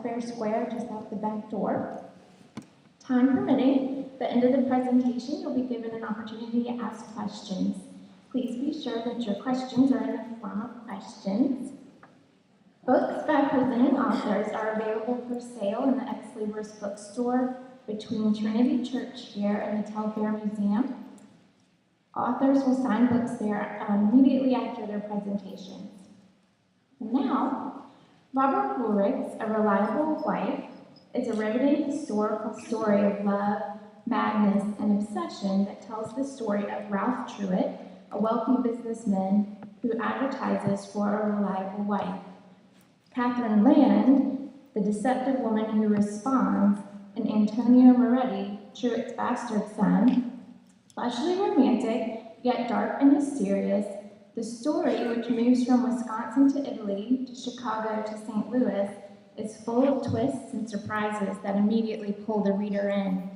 fair square just out the back door. Time permitting, at the end of the presentation, you'll be given an opportunity to ask questions. Please be sure that your questions are in the form of questions. Books by presenting authors are available for sale in the Ex Libris bookstore between Trinity Church here and the Telfair Museum. Authors will sign books there immediately after their presentations. And now, Robert Goolrick's A Reliable Wife is a riveting historical story of love, madness, and obsession that tells the story of Ralph Truitt, a wealthy businessman who advertises for a reliable wife. Catherine Land, the deceptive woman who responds, and Antonio Moretti, Truitt's bastard son. Lushly romantic, yet dark and mysterious, the story, which moves from Wisconsin to Italy to Chicago to St. Louis, is full of twists and surprises that immediately pull the reader in.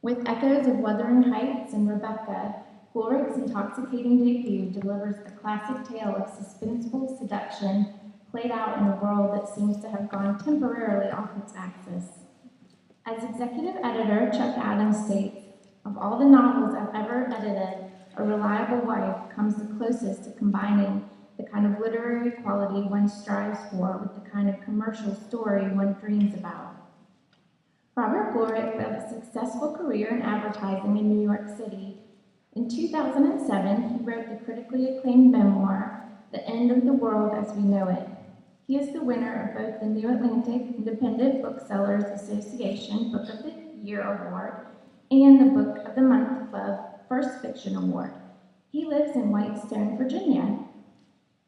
With echoes of Wuthering Heights and Rebecca, Goolrick's intoxicating debut delivers a classic tale of suspenseful seduction played out in a world that seems to have gone temporarily off its axis. As executive editor, Chuck Adams states, "Of all the novels I've ever edited, A Reliable Wife comes the closest to combining the kind of literary quality one strives for with the kind of commercial story one dreams about." Robert Goolrick built a successful career in advertising in New York City. In 2007, he wrote the critically acclaimed memoir, The End of the World as We Know It. He is the winner of both the New Atlantic Independent Booksellers Association Book of the Year Award and the Book of the Month Club First Fiction Award. He lives in Whitestone, Virginia.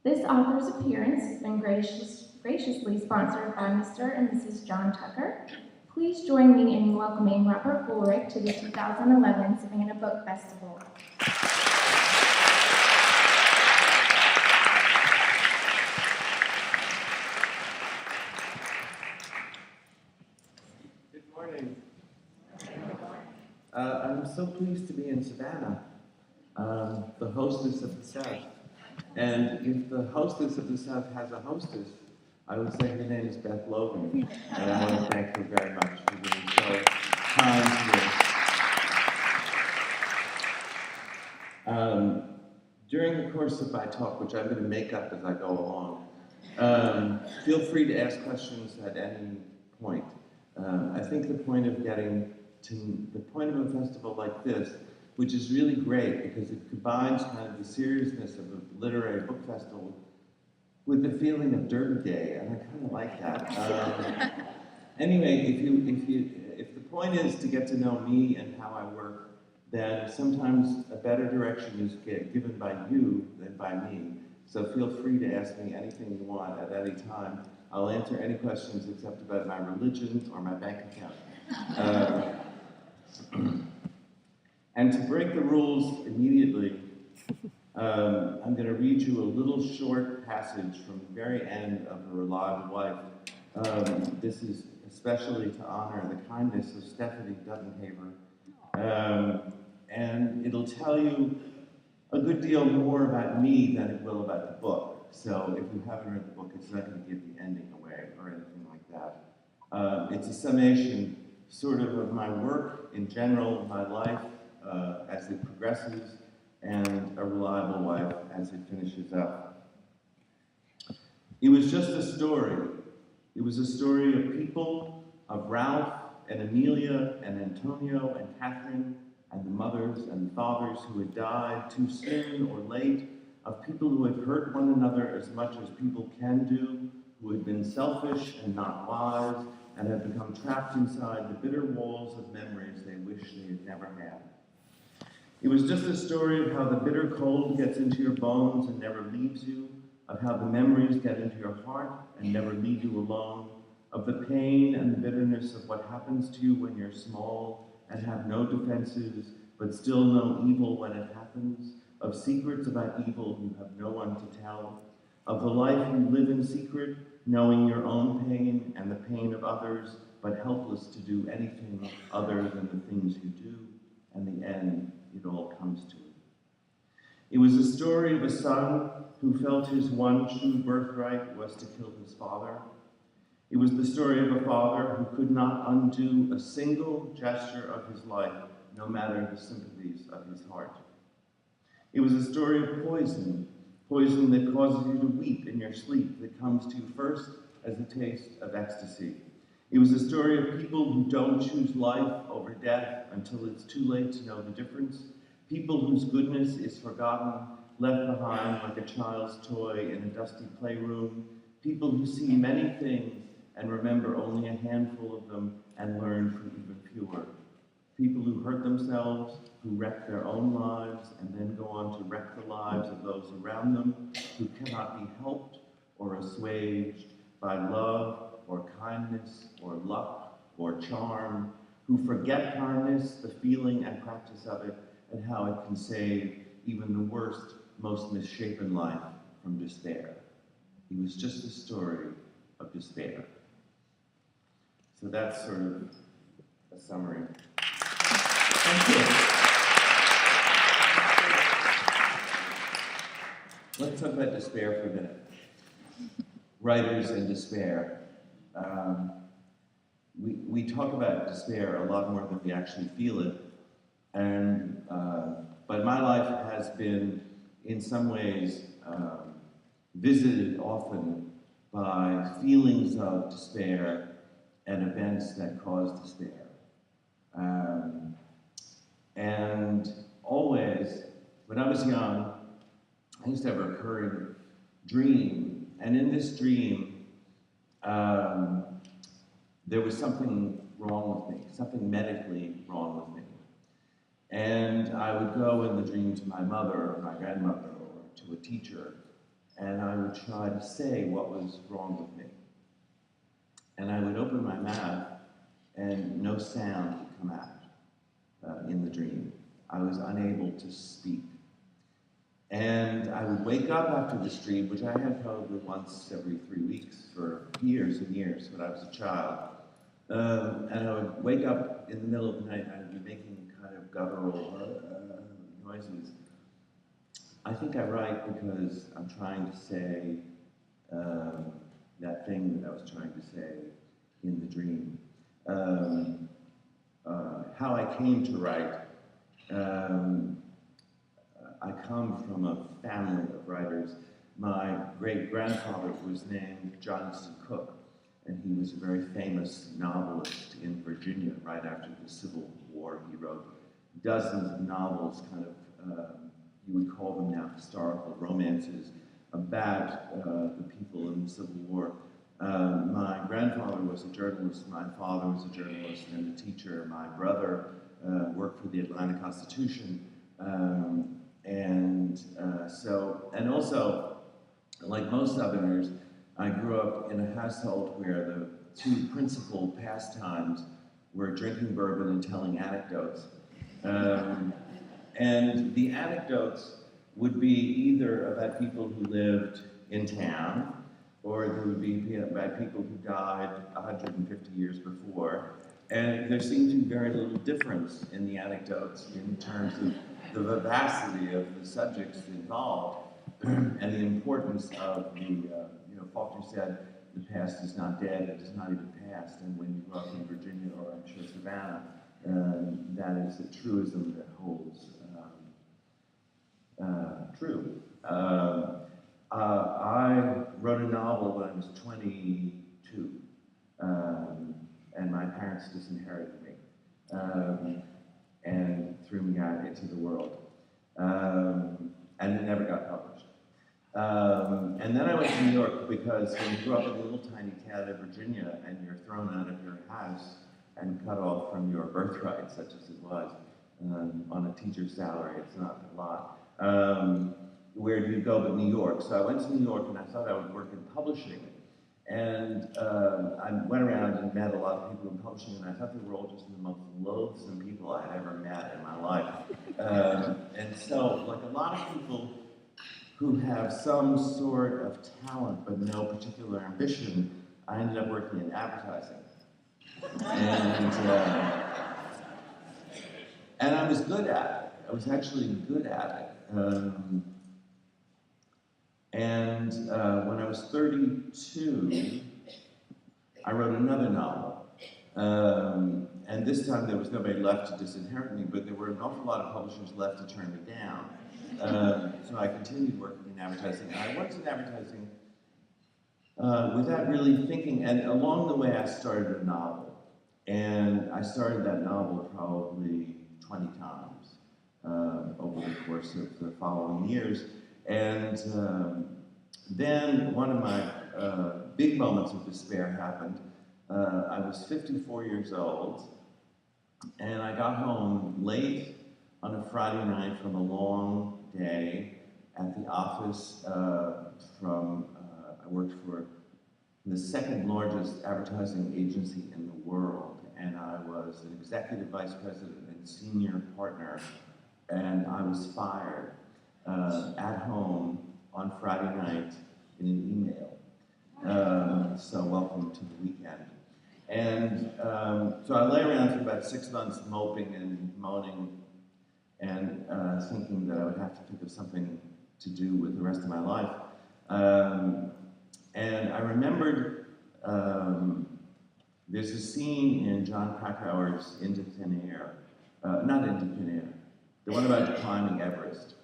This author's appearance has been graciously sponsored by Mr. and Mrs. John Tucker. Please join me in welcoming Robert Goolrick to the 2011 Savannah Book Festival. I'm so pleased to be in Savannah, the hostess of the South. And if the hostess of the South has a hostess, I would say her name is Beth Logan. And I want to thank her very much for being so kind to me. During the course of my talk, which I'm going to make up as I go along, feel free to ask questions at any point. I think the point of the point of a festival like this, which is really great because it combines kind of the seriousness of a literary book festival with the feeling of Derby Day, and I kind of like that. Anyway, if the point is to get to know me and how I work, then sometimes a better direction is given by you than by me. So feel free to ask me anything you want at any time. I'll answer any questions except about my religion or my bank account. And to break the rules immediately, I'm going to read you a little short passage from the very end of A Reliable Wife. This is especially to honor the kindness of Stephanie Duttenhaver. And it'll tell you a good deal more about me than it will about the book. So if you haven't read the book, it's not going to give the ending away or anything like that. It's a summation sort of my work in general, my life as it progresses, and A Reliable Wife as it finishes up. It was just a story. It was a story of people, of Ralph and Amelia and Antonio and Catherine and the mothers and the fathers who had died too soon or late, of people who had hurt one another as much as people can do, who had been selfish and not wise, and had become trapped inside the bitter walls of memories they wish they had never had. It was just a story of how the bitter cold gets into your bones and never leaves you, of how the memories get into your heart and never leave you alone, of the pain and the bitterness of what happens to you when you're small and have no defenses, but still know evil when it happens, of secrets about evil you have no one to tell, of the life you live in secret, knowing your own pain and the pain of others, but helpless to do anything other than the things you do, and the end, it all comes to it. It was a story of a son who felt his one true birthright was to kill his father. It was the story of a father who could not undo a single gesture of his life, no matter the sympathies of his heart. It was a story of poison, poison that causes you to weep in your sleep, that comes to you first as a taste of ecstasy. It was a story of people who don't choose life over death until it's too late to know the difference, people whose goodness is forgotten, left behind like a child's toy in a dusty playroom, people who see many things and remember only a handful of them and learn from even fewer. People who hurt themselves, who wreck their own lives and then go on to wreck the lives of those around them, who cannot be helped or assuaged by love or kindness or luck or charm, who forget kindness, the feeling and practice of it, and how it can save even the worst, most misshapen life from despair. He was just a story of despair. So that's sort of a summary. Thank you. Let's talk about despair for a minute. Writers and despair. We talk about despair a lot more than we actually feel it, and but my life has been, in some ways, visited often by feelings of despair and events that cause despair. And always, when I was young, I used to have a recurring dream, and in this dream, there was something wrong with me, something medically wrong with me. And I would go in the dream to my mother or my grandmother or to a teacher, and I would try to say what was wrong with me. And I would open my mouth, and no sound would come out in the dream. I was unable to speak. And I would wake up after this dream, which I had probably once every 3 weeks for years and years when I was a child. And I would wake up in the middle of the night and I would be making kind of guttural noises. I think I write because I'm trying to say that thing that I was trying to say in the dream. How I came to write, I come from a family of writers. My great-grandfather was named Johnston Cook, and he was a very famous novelist in Virginia right after the Civil War. He wrote dozens of novels, kind of, you would call them now historical romances, about the people in the Civil War. My grandfather was a journalist, my father was a journalist and a teacher. My brother worked for the Atlanta Constitution. And also, like most Southerners, I grew up in a household where the two principal pastimes were drinking bourbon and telling anecdotes. And the anecdotes would be either about people who lived in town, or there would be about people who died 150 years before. And there seemed to be very little difference in the anecdotes in terms of the vivacity of the subjects involved and the importance of the, Faulkner said, the past is not dead, it is not even past. And when you grew up in Virginia, or I'm sure Savannah, that is a truism that holds true. I wrote a novel when I was 22, and my parents disinherited me and threw me out into the world, and it never got published. And then I went to New York because when you grew up in a little tiny town in Virginia and you're thrown out of your house and cut off from your birthright, such as it was, on a teacher's salary, it's not a lot. Where do you go but New York? So I went to New York and I thought I would work in publishing. And I went around and met a lot of people in publishing, and I thought they were all just the most loathsome people I had ever met in my life. And so, like a lot of people who have some sort of talent but no particular ambition, I ended up working in advertising. And I was good at it. I was actually good at it. And when I was 32, I wrote another novel. And this time there was nobody left to disinherit me, but there were an awful lot of publishers left to turn me down. So I continued working in advertising. And I worked in advertising without really thinking, and along the way I started a novel. And I started that novel probably 20 times over the course of the following years. And then one of my big moments of despair happened. I was 54 years old, and I got home late on a Friday night from a long day at the office I worked for the second largest advertising agency in the world, and I was an executive vice president and senior partner, and I was fired at home on Friday night in an email. So welcome to the weekend. And so I lay around for about 6 months moping and moaning and thinking that I would have to think of something to do with the rest of my life. And I remembered there's a scene in John Krakauer's Into Thin Air, not Into Thin Air, the one about climbing Everest.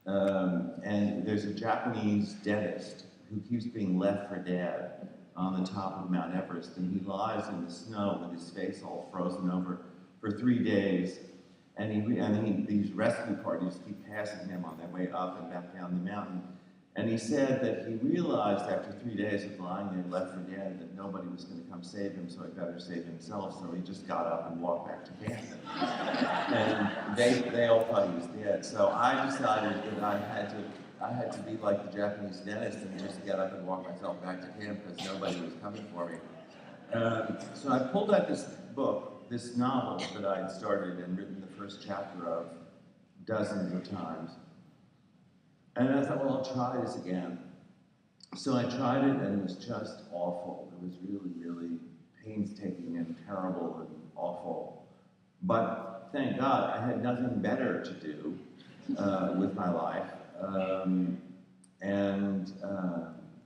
And there's a Japanese dentist who keeps being left for dead on the top of Mount Everest, and he lies in the snow with his face all frozen over for 3 days. And these rescue parties keep passing him on their way up and back down the mountain. And he said that he realized after 3 days of lying there left for dead that nobody was going to come save him, so he better save himself. So he just got up and walked back to camp. And they all thought he was dead. So I decided that I had to be like the Japanese dentist and just get up and walk myself back to camp because nobody was coming for me. So I pulled out this book, this novel that I had started and written the first chapter of dozens of times. And I thought, well, I'll try this again. So I tried it, and it was just awful. It was really, really painstaking and terrible and awful. But thank God, I had nothing better to do with my life.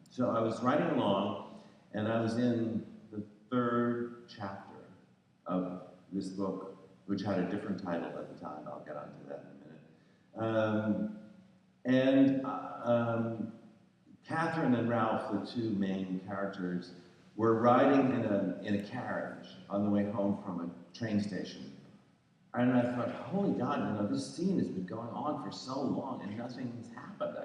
So I was writing along, and I was in the 3rd chapter of this book, which had a different title at the time. I'll get onto that in a minute. Catherine and Ralph, the two main characters, were riding in a carriage on the way home from a train station. And I thought, holy God, this scene has been going on for so long and nothing's happened.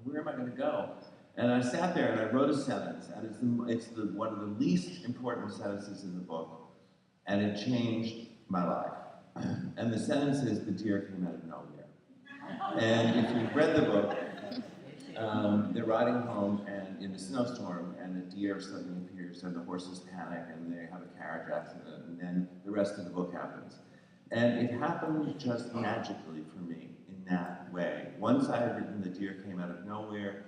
Where am I going to go? And I sat there and I wrote a sentence, and it's one of the least important sentences in the book, and it changed my life. And the sentence is, the deer came out of nowhere. And if you've read the book, they're riding home and in a snowstorm, and a deer suddenly appears, and the horses panic, and they have a carriage accident, and then the rest of the book happens. And it happened just magically for me in that way. Once I had written The Deer Came Out of Nowhere,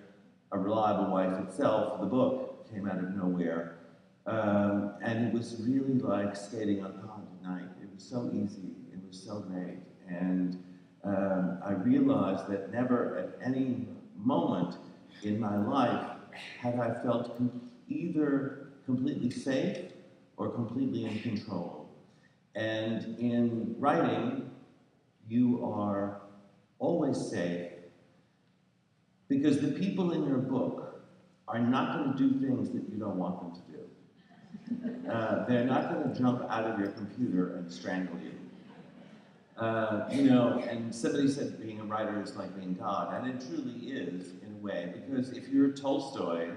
A Reliable Wife itself, the book came out of nowhere. And it was really like skating on pond at night. It was so easy, it was so great. And I realized that never at any moment in my life had I felt either completely safe or completely in control. And in writing, you are always safe because the people in your book are not going to do things that you don't want them to do. They're not going to jump out of your computer and strangle you. And somebody said being a writer is like being God, and it truly is in a way, because if you're Tolstoy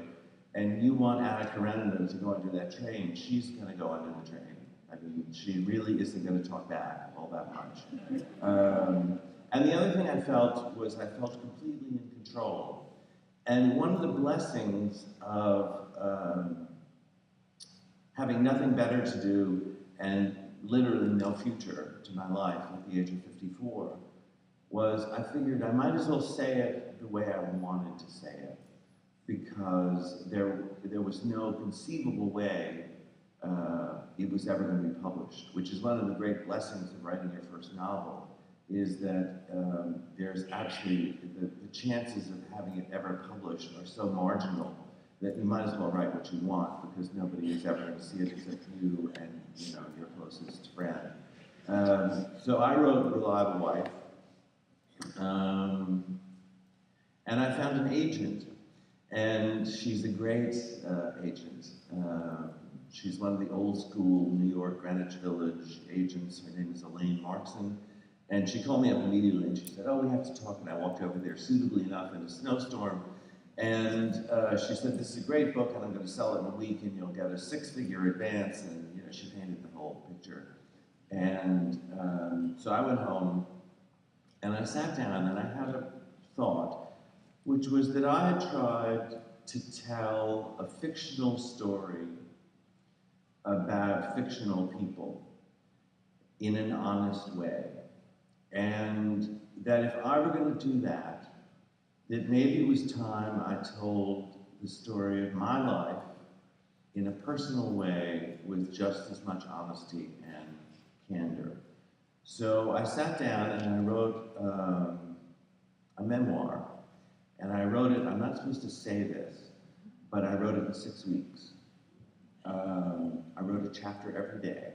and you want Anna Karenina to go under that train, she's going to go under the train. I mean, she really isn't going to talk back all that much. And the other thing I felt was I felt completely in control. And one of the blessings of having nothing better to do and literally no future to my life at the age of 54 was I figured I might as well say it the way I wanted to say it, because there was no conceivable way it was ever going to be published, which is one of the great blessings of writing your first novel, is that there's actually the chances of having it ever published are so marginal that you might as well write what you want, because nobody is ever going to see it except you and, you know, your closest friend. So I wrote Reliable Wife, and I found an agent, and she's a great agent. She's one of the old school New York Greenwich Village agents. Her name is Elaine Markson. And she called me up immediately and she said, oh, we have to talk. And I walked over there suitably enough in a snowstorm. And she said, this is a great book and I'm going to sell it in a week and you'll get a 6-figure advance. And you know, she painted the whole picture. And so I went home and I sat down and I had a thought, which was that I had tried to tell a fictional story about fictional people in an honest way. And that if I were going to do that, that maybe it was time I told the story of my life in a personal way with just as much honesty and candor. So I sat down and I wrote a memoir. And I wrote it, I'm not supposed to say this, but I wrote it in 6 weeks. I wrote a chapter every day.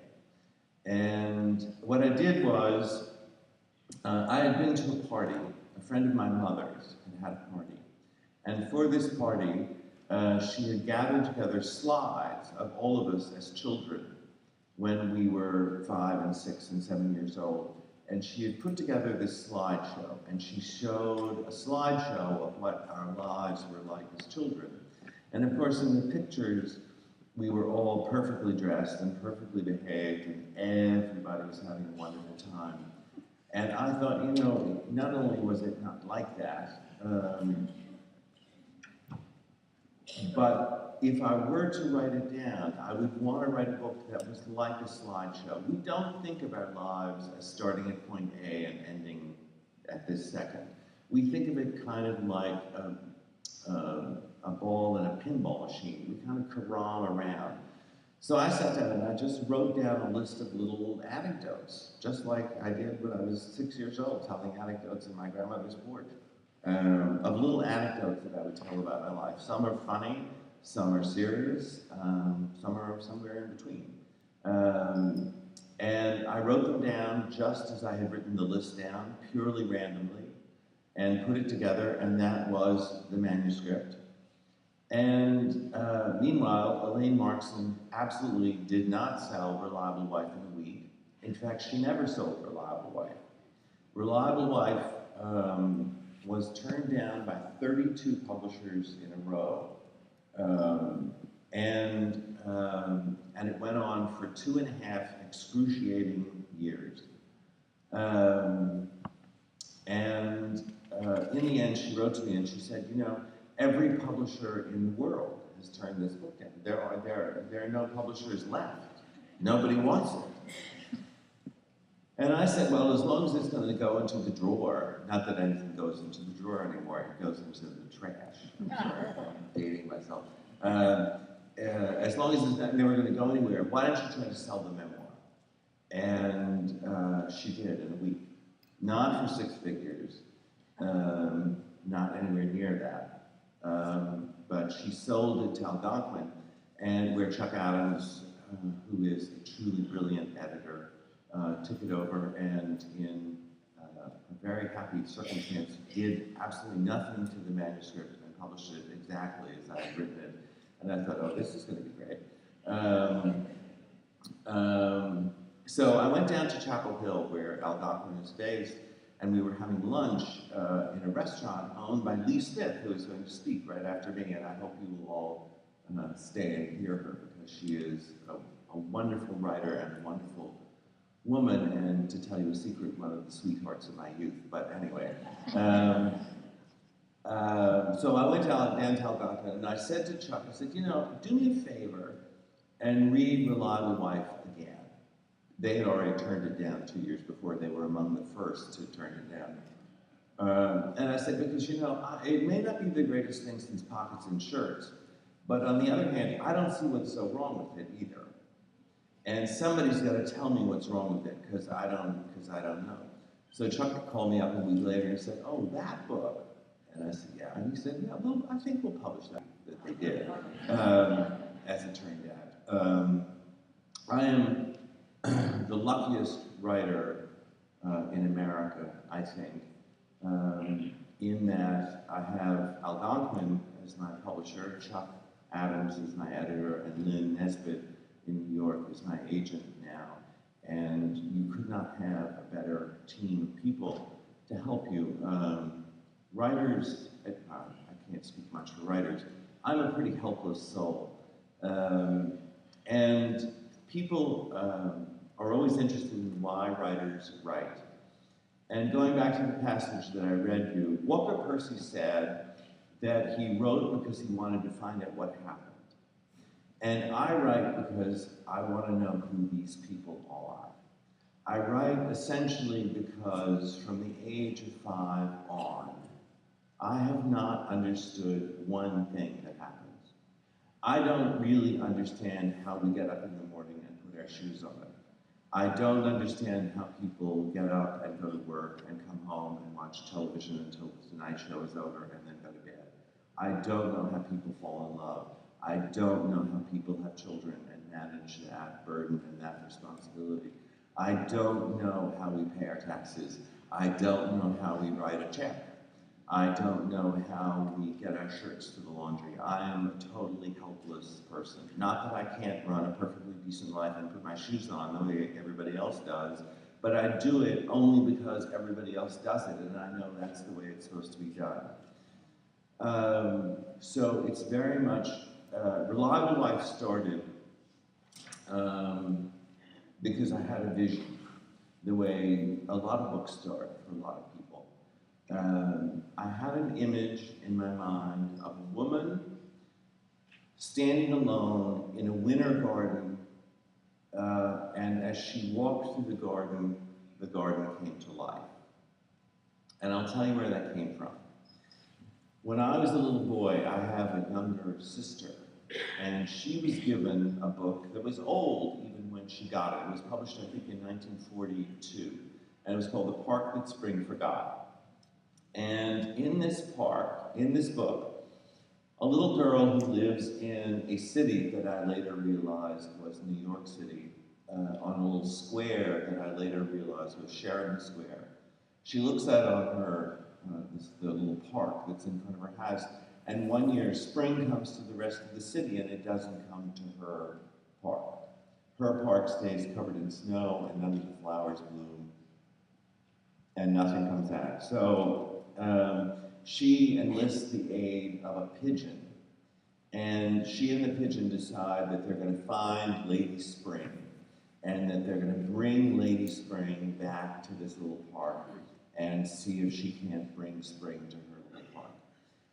And what I did was, I had been to a party, a friend of my mother's had a party. And for this party, she had gathered together slides of all of us as children when we were 5 and 6 and 7 years old. And she had put together this slideshow, and she showed a slideshow of what our lives were like as children. And of course, in the pictures, we were all perfectly dressed and perfectly behaved, and everybody was having a wonderful time. And I thought, you know, not only was it not like that, but if I were to write it down, I would want to write a book that was like a slideshow. We don't think of our lives as starting at point A and ending at this second. We think of it kind of like a ball in a pinball machine. We kind of carom around. So I sat down and I just wrote down a list of little anecdotes, just like I did when I was 6 years old, telling anecdotes in my grandmother's porch, of little anecdotes that I would tell about my life. Some are funny, some are serious, some are somewhere in between. And I wrote them down just as I had written the list down, purely randomly, and put it together, and that was the manuscript. And meanwhile, Elaine Markson absolutely did not sell Reliable Wife in a week. In fact, she never sold Reliable Wife. Reliable Wife was turned down by 32 publishers in a row. And it went on for 2.5 excruciating years. In the end, she wrote to me and she said, you know, every publisher in the world has turned this book down. There are no publishers left. Nobody wants it. And I said, well, as long as it's going to go into the drawer, not that anything goes into the drawer anymore, it goes into the trash. I'm sorry, I'm dating myself. As long as it's never going to go anywhere, why don't you try to sell the memoir? And she did in a week. Not for 6 figures, not anywhere near that. But she sold it to Algonquin, and where Chuck Adams, who is a truly brilliant editor, took it over and in a very happy circumstance did absolutely nothing to the manuscript and published it exactly as I had written it. And I thought, oh, this is going to be great. So I went down to Chapel Hill, where Algonquin is based, and we were having lunch in a restaurant owned by Lee Smith, who is going to speak right after me, and I hope you will all stay and hear her, because she is a wonderful writer and a wonderful woman, and to tell you a secret, one of the sweethearts of my youth. But anyway, so I went down to Algonquin, and I said to Chuck, I said, you know, do me a favor and read Reliable Wife again. They had already turned it down 2 years before. They were among the first to turn it down. And I said, because, you know, it may not be the greatest thing since Pockets and Shirts, but on the other hand, I don't see what's so wrong with it either. And somebody's got to tell me what's wrong with it, because I don't know. So Chuck called me up a week later and said, oh, that book. And I said, yeah. And he said, yeah, well, I think we'll publish that. that they did, as it turned out. I am the luckiest writer in America, I think, in that I have Algonquin as my publisher, Chuck Adams is my editor, and Lynn Nesbitt in New York is my agent now. And you could not have a better team of people to help you. Writers, I can't speak much for writers, I'm a pretty helpless soul. And people are always interested in why writers write. And going back to the passage that I read you, Walker Percy said that he wrote because he wanted to find out what happened. And I write because I want to know who these people are. I write essentially because from the age of 5 on, I have not understood one thing that happens. I don't really understand how we get up in the morning and put our shoes on. I don't understand how people get up and go to work and come home and watch television until the Tonight Show is over and then go to bed. I don't know how people fall in love. I don't know how people have children and manage that burden and that responsibility. I don't know how we pay our taxes. I don't know how we write a check. I don't know how we get our shirts to the laundry. I am a totally helpless person. Not that I can't run a perfectly decent life and put my shoes on the way everybody else does, but I do it only because everybody else does it, and I know that's the way it's supposed to be done. So it's very much, Reliable Life started because I had a vision, the way a lot of books start for a lot of people. I had an image in my mind of a woman standing alone in a winter garden, and as she walked through the garden came to life. And I'll tell you where that came from. When I was a little boy, I have a younger sister, and she was given a book that was old even when she got it. It was published, I think, in 1942, and it was called The Park That Spring Forgot. And in this park, in this book, a little girl who lives in a city that I later realized was New York City, on a little square that I later realized was Sheridan Square. She looks out on her, the little park that's in front of her house, and one year spring comes to the rest of the city and it doesn't come to her park. Her park stays covered in snow and none of the flowers bloom and nothing comes out. So she enlists the aid of a pigeon, and she and the pigeon decide that they're going to find Lady Spring and that they're going to bring Lady Spring back to this little park and see if she can't bring spring to her little park.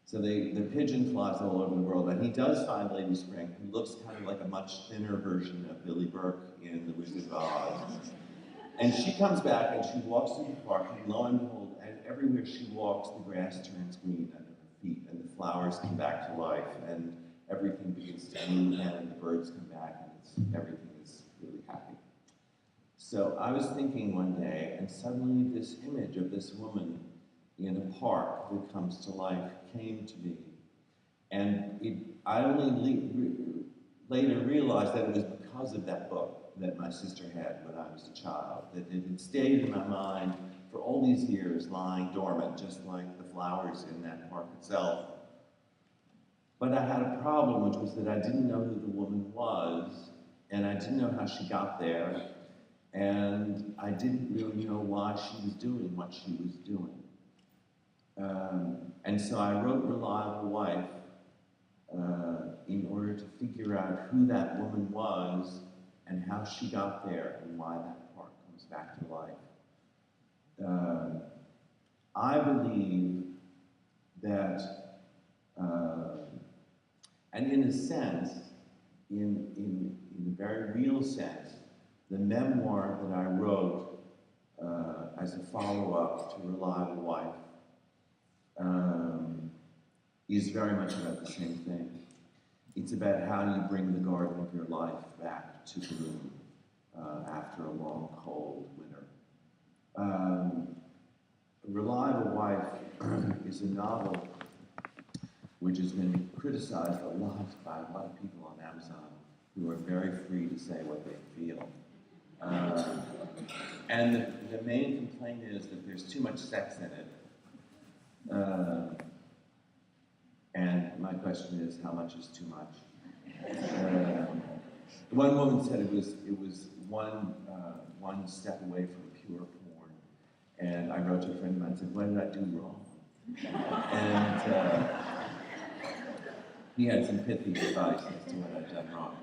So the pigeon flies all over the world, and he does find Lady Spring, who looks kind of like a much thinner version of Billy Burke in The Wizard of Oz. And she comes back and she walks through the park, and lo and behold, and everywhere she walks, the grass turns green under her feet, and the flowers come back to life, and everything begins to move again, and the birds come back, and everything is really happy. So I was thinking one day, and suddenly this image of this woman in a park that comes to life came to me. And I only later realized that it was because of that book that my sister had when I was a child, that it had stayed in my mind for all these years, lying dormant, just like the flowers in that park itself. But I had a problem, which was that I didn't know who the woman was, and I didn't know how she got there, and I didn't really know why she was doing what she was doing. And so I wrote Reliable Wife in order to figure out who that woman was and how she got there and why that park comes back to life. I believe that, and in a sense, in a very real sense, the memoir that I wrote as a follow-up to Reliable Wife is very much about the same thing. It's about how you bring the garden of your life back to bloom after a long, cold winter. Reliable Wife is a novel which has been criticized a lot by a lot of people on Amazon who are very free to say what they feel. And the main complaint is that there's too much sex in it. And my question is, how much is too much? One woman said it was one step away from pure porn. And I wrote to a friend of mine and said, what did I do wrong? And he had some pithy advice as to what I'd done wrong.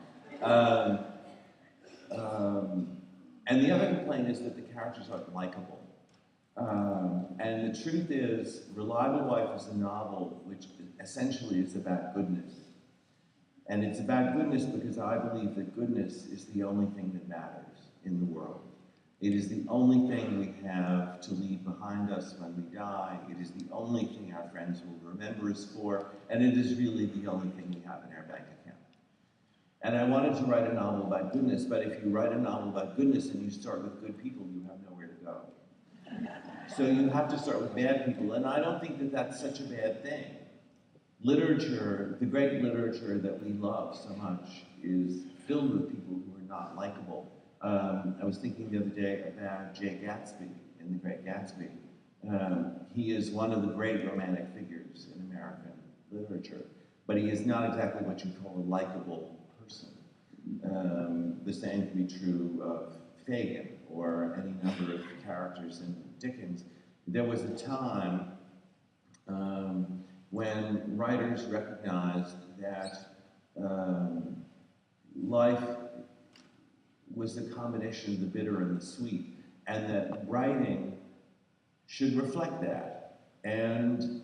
And the other complaint is that the characters aren't likable. And the truth is, Reliable Wife is a novel which essentially is about goodness. And it's about goodness because I believe that goodness is the only thing that matters in the world. It is the only thing we have to leave behind us when we die. It is the only thing our friends will remember us for, and it is really the only thing we have in our bank account. And I wanted to write a novel about goodness, but if you write a novel about goodness and you start with good people, you have nowhere to go. So you have to start with bad people, and I don't think that that's such a bad thing. Literature, the great literature that we love so much, is filled with people who are not likable. I was thinking the other day about Jay Gatsby in The Great Gatsby. He is one of the great romantic figures in American literature, but he is not exactly what you call a likable person. The same can be true of Fagin or any number of characters in Dickens. There was a time when writers recognized that life was the combination of the bitter and the sweet, and that writing should reflect that. And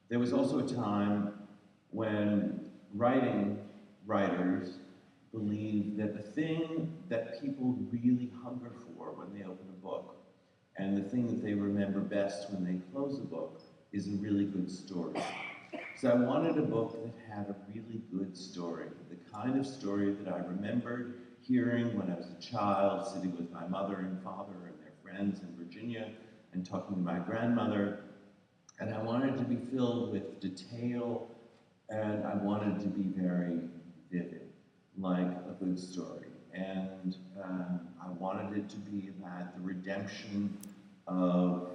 there was also a time when writers believed that the thing that people really hunger for when they open a book, and the thing that they remember best when they close a book, is a really good story. So I wanted a book that had a really good story, the kind of story that I remembered hearing when I was a child, sitting with my mother and father and their friends in Virginia, and talking to my grandmother. And I wanted it to be filled with detail, and I wanted it to be very vivid, like a good story. And I wanted it to be about the redemption of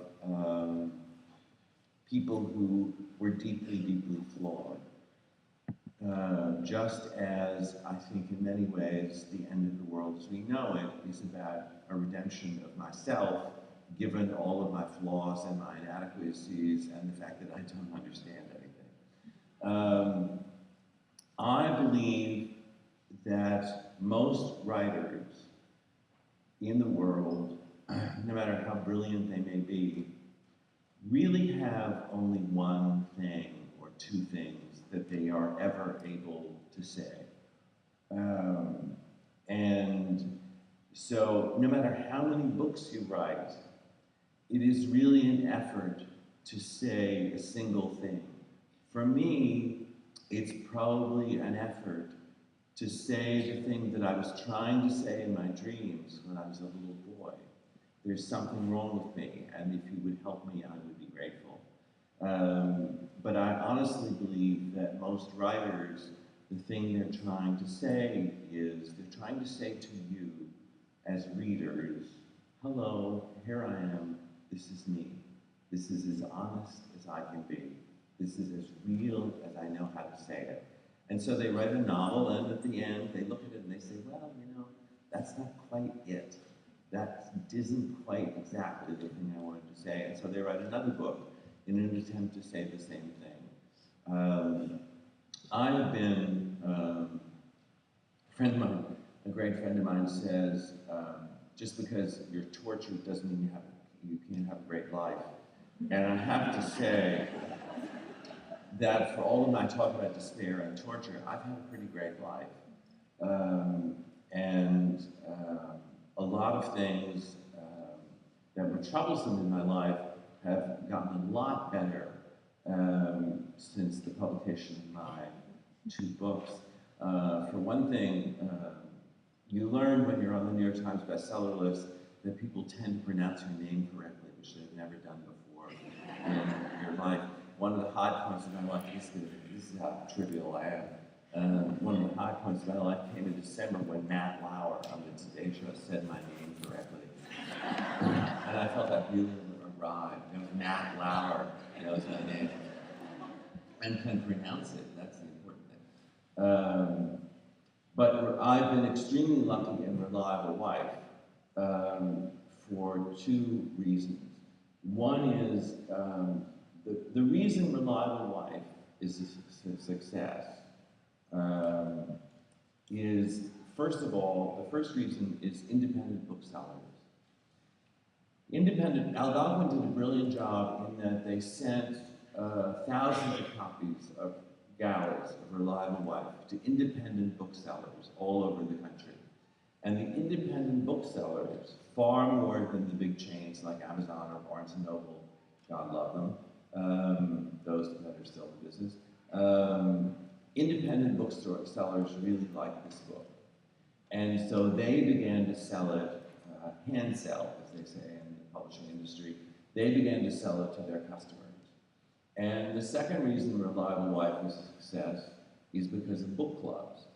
people who were deeply, deeply flawed. Just as I think in many ways the end of the world as we know it is about a redemption of myself, given all of my flaws and my inadequacies and the fact that I don't understand anything. I believe that most writers in the world, no matter how brilliant they may be, really have only one thing or two things that they are ever able to say. And so no matter how many books you write, it is really an effort to say a single thing. For me, it's probably an effort to say the thing that I was trying to say in my dreams when I was a little boy. There's something wrong with me, and if you would help me, I would be grateful. But I honestly believe that most writers, the thing they're trying to say is, they're trying to say to you as readers, hello, here I am, this is me. This is as honest as I can be. This is as real as I know how to say it. And so they write a novel, and at the end, they look at it and they say, well, you know, that's not quite it. That isn't quite exactly the thing I wanted to say. And so they write another book in an attempt to say the same thing. I've been, a great friend of mine says, just because you're tortured doesn't mean you can't have a great life. And I have to say that for all of my talk about despair and torture, I've had a pretty great life. A lot of things that were troublesome in my life have gotten a lot better since the publication of my 2 books. For one thing, you learn when you're on the New York Times bestseller list that people tend to pronounce your name correctly, which they've never done before in your life. one of the high points of my life, this is how trivial I am. One of the high points of my life came in December when Matt Lauer on the Today Show said my name correctly. And I felt I really arrived. You know, Matt Lauer knows my name and can pronounce it. That's the important thing. But I've been extremely lucky and reliable wife for two reasons. One is the reason reliable wife is a success is, first of all, the first reason is independent booksellers. Algonquin did a brilliant job in that they sent thousands of copies of galleys of Reliable Wife to independent booksellers all over the country. And the independent booksellers, far more than the big chains like Amazon or Barnes & Noble, God love them, those that are still in business, independent booksellers really liked this book. And so they began to sell it, hand sell, as they say in the publishing industry. They began to sell it to their customers. And the second reason Reliable Wife was a success is because of book clubs.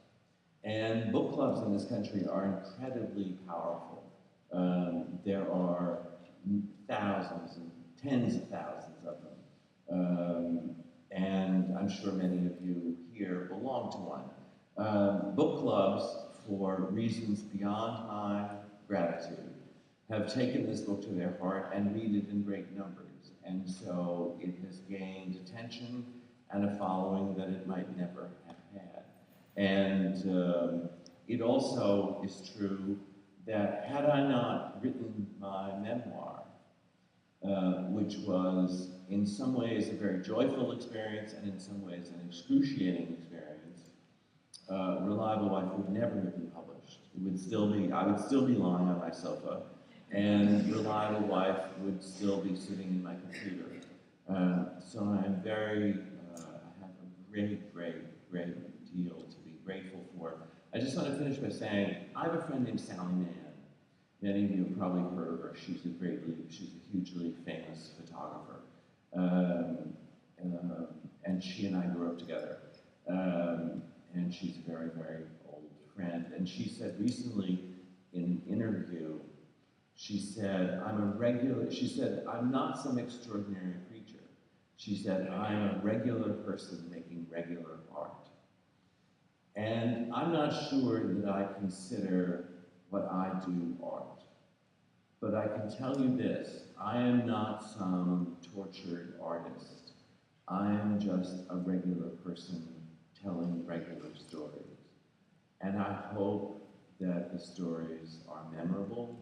And book clubs in this country are incredibly powerful. There are thousands and tens of thousands of them. And I'm sure many of you here belong to one. Book clubs, for reasons beyond my gratitude, have taken this book to their heart and read it in great numbers. And so it has gained attention and a following that it might never have had. And it also is true that had I not written my memoir, which was in some ways a very joyful experience and in some ways an excruciating experience, Reliable Wife would never have been published. It would still be, I would still be lying on my sofa, and Reliable Wife would still be sitting in my computer. So I'm very, I have a great, great, great deal to be grateful for. I just want to finish by saying, I have a friend named Sally Mann. Many of you have probably heard of her. She's a hugely famous photographer. And she and I grew up together. And she's a very, very old friend. And she said recently in an interview, she said, I'm not some extraordinary creature. She said, I'm a regular person making regular art. And I'm not sure that I consider what I do art. But I can tell you this, I am not some tortured artist. I am just a regular person telling regular stories. And I hope that the stories are memorable,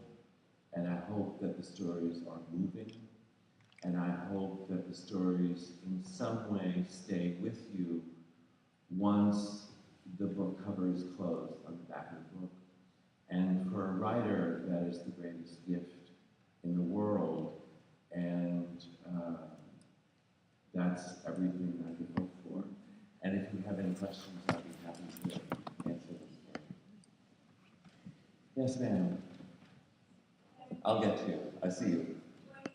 and I hope that the stories are moving, and I hope that the stories in some way stay with you once the book cover is closed on the back of the book. And for a writer, that is the greatest gift in the world, and that's everything I could hope for. And if you have any questions, I'd be happy to answer them. Yes, ma'am. I'll get to you. I see you.